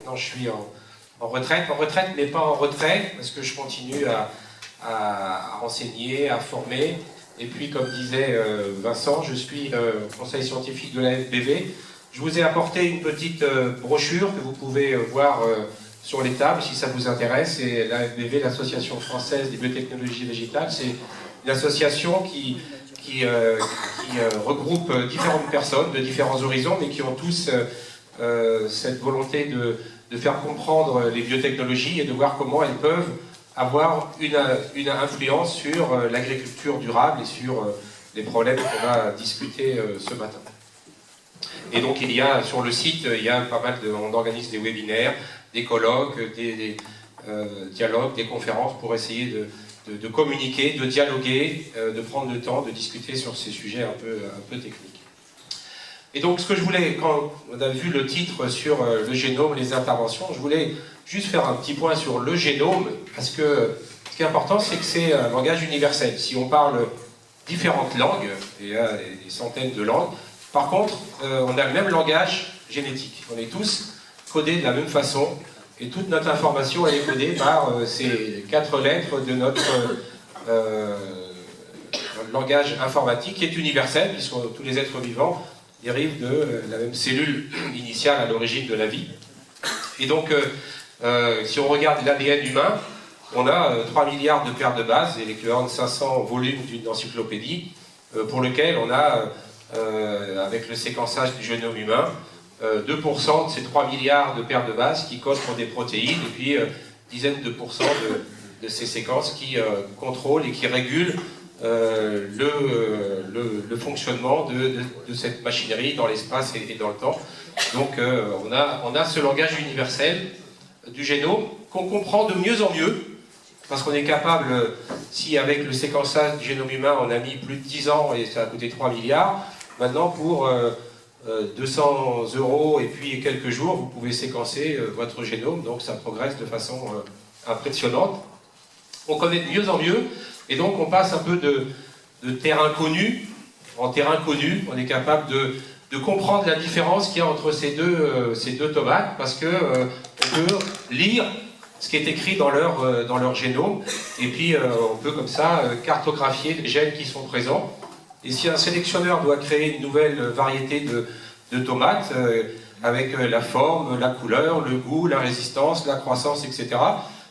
maintenant je suis en retraite, mais pas en retrait, parce que je continue à renseigner, à former. Et puis, comme disait Vincent, je suis conseil scientifique de la FBV. Je vous ai apporté une petite brochure que vous pouvez voir sur les tables, si ça vous intéresse. Et la FBV, l'Association française des biotechnologies végétales, c'est une association qui regroupe différentes personnes de différents horizons, mais qui ont tous cette volonté de faire comprendre les biotechnologies et de voir comment elles peuvent avoir une influence sur l'agriculture durable et sur les problèmes qu'on va discuter ce matin. Et donc il y a sur le site, il y a pas mal on organise des webinaires, des colloques, des dialogues, des conférences pour essayer de communiquer, de dialoguer, de prendre le temps de discuter sur ces sujets un peu techniques. Et donc ce que je voulais, quand on a vu le titre sur le génome, les interventions, je voulais juste faire un petit point sur le génome, parce que ce qui est important, c'est que c'est un langage universel. Si on parle différentes langues, et il y a des centaines de langues, par contre, on a le même langage génétique. On est tous codés de la même façon, et toute notre information, elle est codée par ces 4 lettres de notre langage informatique, qui est universel, puisque tous les êtres vivants dérivent de la même cellule initiale à l'origine de la vie. Et donc, si on regarde l'ADN humain, on a 3 milliards de paires de bases, et l'équivalent de 500 volumes d'une encyclopédie, pour lequel on a, avec le séquençage du génome humain, 2% de ces 3 milliards de paires de bases qui codent pour des protéines, et puis dizaines de pourcents de ces séquences qui contrôlent et qui régulent le fonctionnement de cette machinerie dans l'espace et dans le temps. Donc on a ce langage universel du génome qu'on comprend de mieux en mieux, parce qu'on est capable, si avec le séquençage du génome humain on a mis plus de 10 ans et ça a coûté 3 milliards, maintenant pour 200 € et puis quelques jours, vous pouvez séquencer votre génome, donc ça progresse de façon impressionnante. On connaît de mieux en mieux, et donc on passe un peu de terrain connu en terrain connu. On est capable de comprendre la différence qu'il y a entre ces deux tomates, parce que on peut lire ce qui est écrit dans leur génome, et puis on peut comme ça cartographier les gènes qui sont présents. Et si un sélectionneur doit créer une nouvelle variété de tomates, avec la forme, la couleur, le goût, la résistance, la croissance, etc.,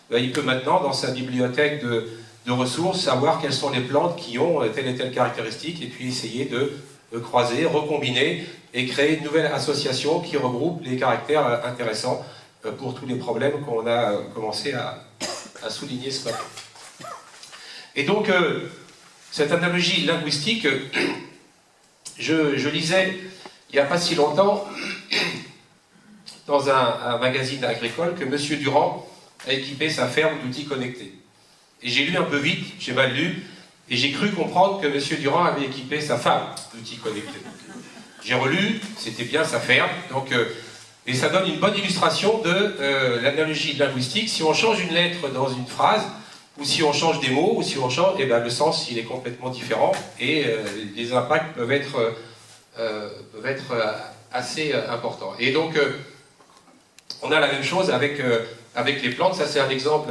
ben, il peut maintenant, dans sa bibliothèque de ressources, savoir quelles sont les plantes qui ont telle et telle caractéristique, et puis essayer de croiser, recombiner, et créer une nouvelle association qui regroupe les caractères intéressants pour tous les problèmes qu'on a commencé à souligner ce matin. Et donc, cette analogie linguistique, je lisais il n'y a pas si longtemps dans un magazine agricole que M. Durand a équipé sa ferme d'outils connectés. Et j'ai lu un peu vite, j'ai mal lu, et j'ai cru comprendre que M. Durand avait équipé sa femme d'outils connectés. J'ai relu, c'était bien sa ferme, donc, et ça donne une bonne illustration de l'analogie linguistique. Si on change une lettre dans une phrase, ou si on change des mots, ou si on change, eh ben, le sens il est complètement différent, et les impacts peuvent être assez importants. Et donc, on a la même chose avec les plantes. Ça c'est un exemple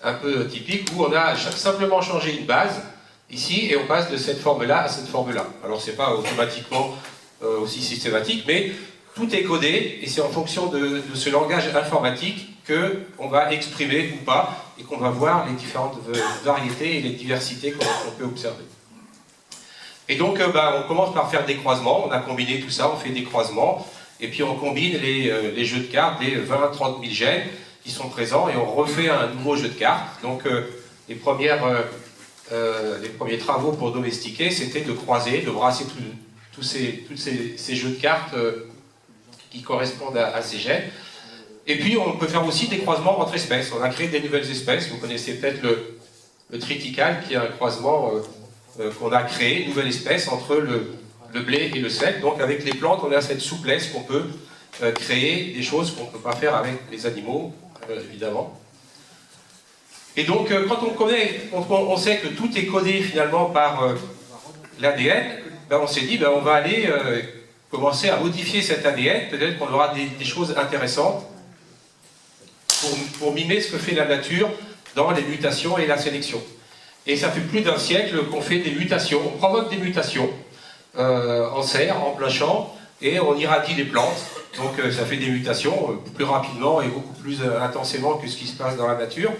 un peu typique, où on a simplement changé une base, ici, et on passe de cette forme-là à cette forme-là. Alors c'est pas automatiquement aussi systématique, mais tout est codé, et c'est en fonction de ce langage informatique qu'on va exprimer ou pas, et qu'on va voir les différentes variétés et les diversités qu'on peut observer. Et donc, on commence par faire des croisements. On a combiné tout ça, on fait des croisements, et puis on combine les jeux de cartes, les 20-30 000 gènes qui sont présents, et on refait un nouveau jeu de cartes. Donc, les premiers travaux pour domestiquer, c'était de croiser, de brasser tous ces jeux de cartes qui correspondent à ces gènes. Et puis, on peut faire aussi des croisements entre espèces. On a créé des nouvelles espèces. Vous connaissez peut-être le triticale, qui est un croisement qu'on a créé, une nouvelle espèce entre le blé et le sel. Donc, avec les plantes, on a cette souplesse qu'on peut créer des choses qu'on ne peut pas faire avec les animaux, évidemment. Et donc, quand on sait que tout est codé finalement par l'ADN, on s'est dit, on va aller commencer à modifier cet ADN. Peut-être qu'on aura des choses intéressantes pour mimer ce que fait la nature dans les mutations et la sélection. Et ça fait plus d'un siècle qu'on fait des mutations, on provoque des mutations en serre, en plein champ, et on irradie les plantes. Donc ça fait des mutations plus rapidement et beaucoup plus intensément que ce qui se passe dans la nature.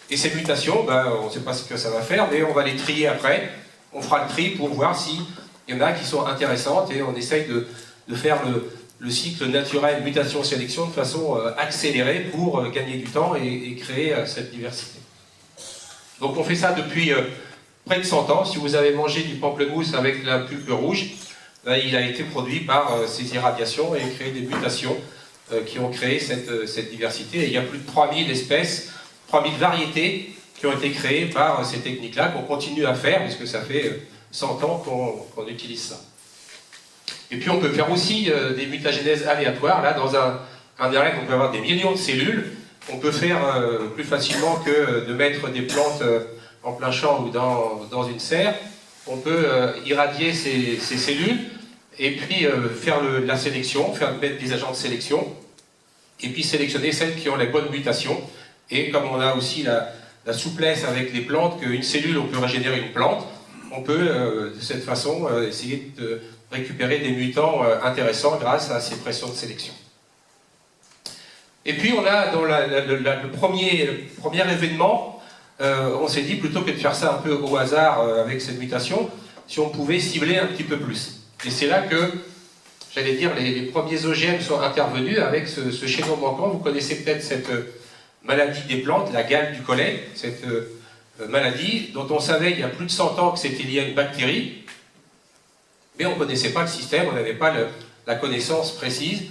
Et ces mutations, on ne sait pas ce que ça va faire, mais on va les trier après. On fera le tri pour voir s'il y en a qui sont intéressantes et on essaye de faire le cycle naturel mutation-sélection de façon accélérée pour gagner du temps et créer cette diversité. Donc on fait ça depuis près de 100 ans. Si vous avez mangé du pamplemousse avec la pulpe rouge, il a été produit par ces irradiations et créé des mutations qui ont créé cette diversité. Et il y a plus de 3000 espèces, 3000 variétés qui ont été créées par ces techniques-là, qu'on continue à faire, puisque ça fait 100 ans qu'on utilise ça. Et puis on peut faire aussi des mutagénèses aléatoires. Là, dans un RNA, on peut avoir des millions de cellules. On peut faire plus facilement que de mettre des plantes en plein champ ou dans une serre. On peut irradier ces cellules et puis faire la sélection, mettre des agents de sélection, et puis sélectionner celles qui ont les bonnes mutations. Et comme on a aussi la souplesse avec les plantes, qu'une cellule, on peut régénérer une plante, on peut de cette façon essayer de récupérer des mutants intéressants grâce à ces pressions de sélection. Et puis on a dans le premier événement, on s'est dit plutôt que de faire ça un peu au hasard avec cette mutation, si on pouvait cibler un petit peu plus. Et c'est là que, j'allais dire, les premiers OGM sont intervenus avec ce chaînon manquant. Vous connaissez peut-être cette maladie des plantes, la gale du collet, cette maladie dont on savait il y a plus de 100 ans que c'était lié à une bactérie, mais on ne connaissait pas le système, on n'avait pas la connaissance précise.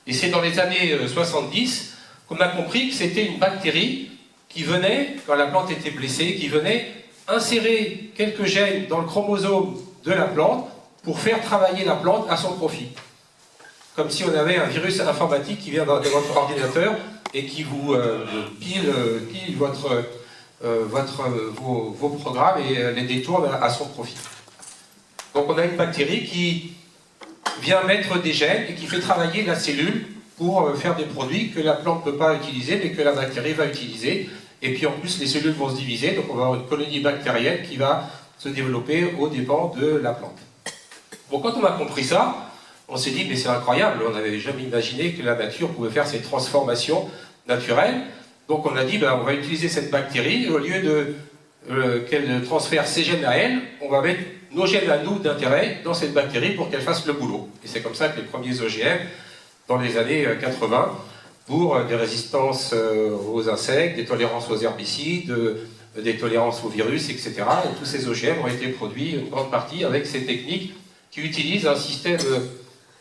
Et c'est dans les années 70 qu'on a compris que c'était une bactérie qui venait, quand la plante était blessée, qui venait insérer quelques gènes dans le chromosome de la plante pour faire travailler la plante à son profit. Comme si on avait un virus informatique qui vient de votre ordinateur et qui vous pile vos programmes et les détourne à son profit. Donc on a une bactérie qui vient mettre des gènes et qui fait travailler la cellule pour faire des produits que la plante ne peut pas utiliser, mais que la bactérie va utiliser. Et puis en plus, les cellules vont se diviser, donc on va avoir une colonie bactérienne qui va se développer aux dépens de la plante. Bon, quand on a compris ça, on s'est dit, mais c'est incroyable, on n'avait jamais imaginé que la nature pouvait faire ces transformations naturelles. Donc on a dit, on va utiliser cette bactérie, au lieu qu'elle transfère ses gènes à elle, on va mettre nos gènes à nous d'intérêt dans cette bactérie pour qu'elle fasse le boulot. Et c'est comme ça que les premiers OGM, dans les années 80, pour des résistances aux insectes, des tolérances aux herbicides, des tolérances aux virus, etc. Et tous ces OGM ont été produits, une grande partie, avec ces techniques qui utilisent un système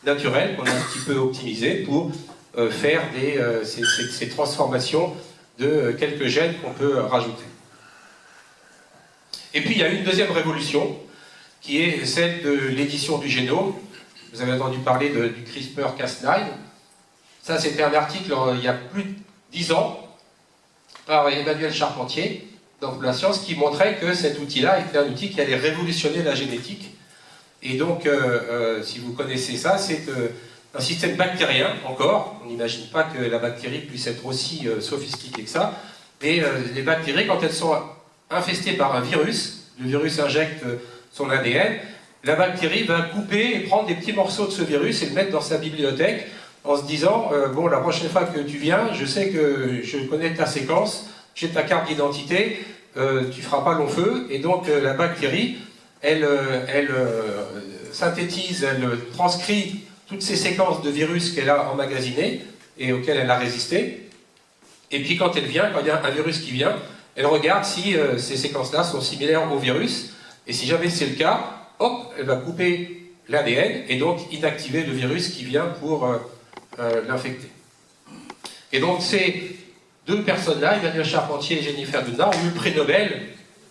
naturel qu'on a un petit peu optimisé pour faire ces transformations de quelques gènes qu'on peut rajouter. Et puis il y a une deuxième révolution, qui est celle de l'édition du génome. Vous avez entendu parler du CRISPR-Cas9. Ça, c'était un article il y a plus de 10 ans, par Emmanuel Charpentier, dans La Science, qui montrait que cet outil-là était un outil qui allait révolutionner la génétique. Et donc, si vous connaissez ça, c'est un système bactérien, encore. On n'imagine pas que la bactérie puisse être aussi sophistiquée que ça. Mais les bactéries, quand elles sont infestées par un virus, le virus injecte son ADN, la bactérie va couper et prendre des petits morceaux de ce virus et le mettre dans sa bibliothèque en se disant bon, la prochaine fois que tu viens, je sais que je connais ta séquence, j'ai ta carte d'identité, tu feras pas long feu. Et donc la bactérie, elle synthétise, elle transcrit toutes ces séquences de virus qu'elle a emmagasinées et auxquelles elle a résisté. Et puis quand elle vient, quand il y a un virus qui vient, elle regarde si ces séquences-là sont similaires au virus. Et si jamais c'est le cas, hop, elle va couper l'ADN et donc inactiver le virus qui vient pour l'infecter. Et donc ces deux personnes-là, Emmanuel Charpentier et Jennifer Doudna, ont eu le prix Nobel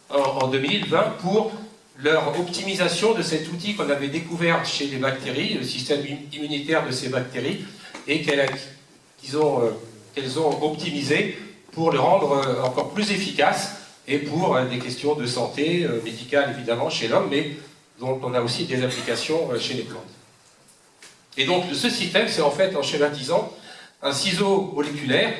en 2020 pour leur optimisation de cet outil qu'on avait découvert chez les bactéries, le système immunitaire de ces bactéries, et qu'elles ont optimisé pour le rendre encore plus efficace et pour des questions de santé médicale évidemment chez l'homme, mais dont on a aussi des applications chez les plantes. Et donc ce système, c'est en fait, en schématisant, un ciseau moléculaire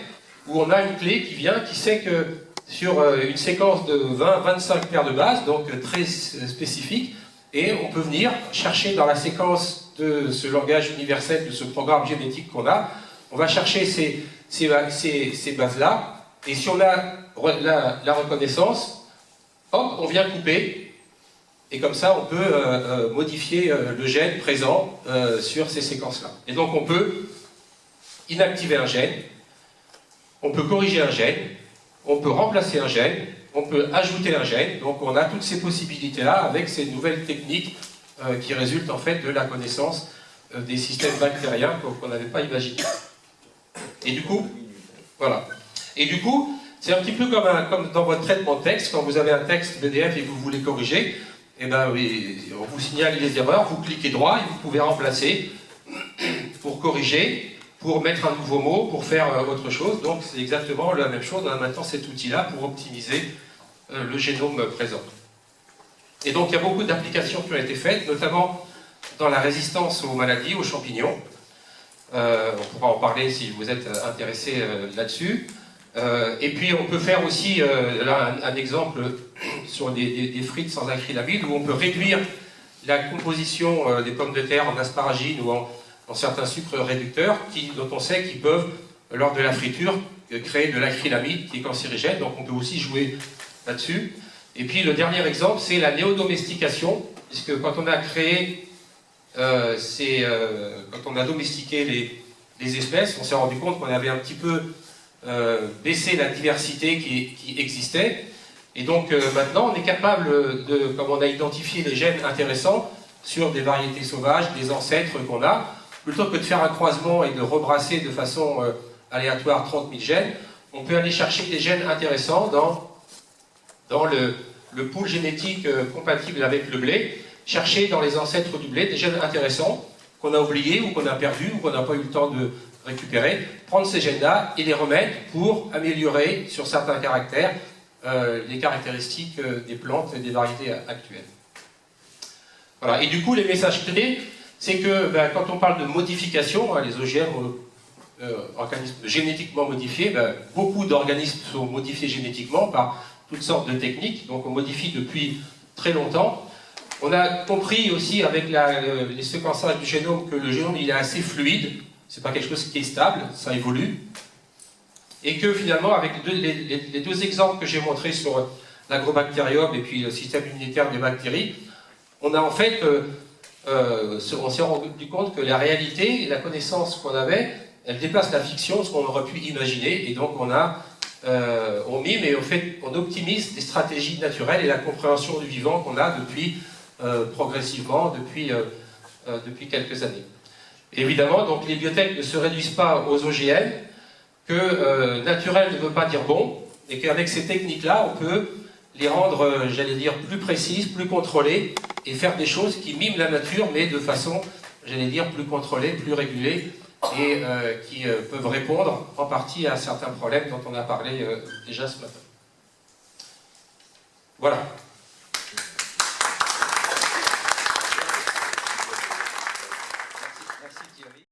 où on a une clé qui vient, qui sait que sur une séquence de 20-25 paires de bases, donc très spécifique, et on peut venir chercher dans la séquence de ce langage universel, de ce programme génétique qu'on a, on va chercher ces bases-là, et si on a la reconnaissance, hop, on vient couper, et comme ça on peut modifier le gène présent sur ces séquences-là. Et donc on peut inactiver un gène, on peut corriger un gène, on peut remplacer un gène, on peut ajouter un gène, donc on a toutes ces possibilités-là avec ces nouvelles techniques qui résultent en fait de la connaissance des systèmes bactériens qu'on n'avait pas imaginé. Et du coup, voilà. Et du coup, c'est un petit peu comme dans votre traitement de texte, quand vous avez un texte PDF et que vous voulez corriger, eh ben, oui, on vous signale les erreurs, vous cliquez droit et vous pouvez remplacer pour corriger, pour mettre un nouveau mot, pour faire autre chose. Donc c'est exactement la même chose. On a maintenant cet outil-là pour optimiser le génome présent. Et donc il y a beaucoup d'applications qui ont été faites, notamment dans la résistance aux maladies, aux champignons. On pourra en parler si vous êtes intéressé là-dessus. Et puis on peut faire aussi, là un exemple sur des frites sans acrylamide, où on peut réduire la composition des pommes de terre en asparagine ou en certains sucres réducteurs dont on sait qu'ils peuvent, lors de la friture, créer de l'acrylamide qui est cancérigène, donc on peut aussi jouer là-dessus. Et puis le dernier exemple, c'est la néodomestication, puisque quand on a créé, quand on a domestiqué les espèces, on s'est rendu compte qu'on avait un petit peu baissé la diversité qui existait, et donc maintenant on est capable comme on a identifié les gènes intéressants sur des variétés sauvages, des ancêtres qu'on a, plutôt que de faire un croisement et de rebrasser de façon aléatoire 30 000 gènes, on peut aller chercher des gènes intéressants dans le pool génétique compatible avec le blé, chercher dans les ancêtres du blé des gènes intéressants qu'on a oubliés ou qu'on a perdus ou qu'on n'a pas eu le temps de récupérer, prendre ces gènes-là et les remettre pour améliorer sur certains caractères les caractéristiques des plantes et des variétés actuelles. Voilà. Et du coup, les messages clés, c'est que quand on parle de modification, les OGM, organismes génétiquement modifiés, beaucoup d'organismes sont modifiés génétiquement par toutes sortes de techniques, donc on modifie depuis très longtemps. On a compris aussi avec les séquençages du génome que le génome il est assez fluide, c'est pas quelque chose qui est stable, ça évolue. Et que finalement, avec les deux exemples que j'ai montrés sur l'agrobactérium et puis le système immunitaire des bactéries, on a en fait, on s'est rendu compte que la réalité et la connaissance qu'on avait, elle dépasse la fiction, ce qu'on aurait pu imaginer, et donc on mime et on optimise des stratégies naturelles et la compréhension du vivant qu'on a depuis progressivement, depuis quelques années. Et évidemment, donc les biotech ne se réduisent pas aux OGM, que naturel ne veut pas dire bon, et qu'avec ces techniques-là, on peut les rendre, j'allais dire, plus précises, plus contrôlées, et faire des choses qui miment la nature, mais de façon, j'allais dire, plus contrôlée, plus régulée, et qui peuvent répondre en partie à certains problèmes dont on a parlé déjà ce matin. Voilà.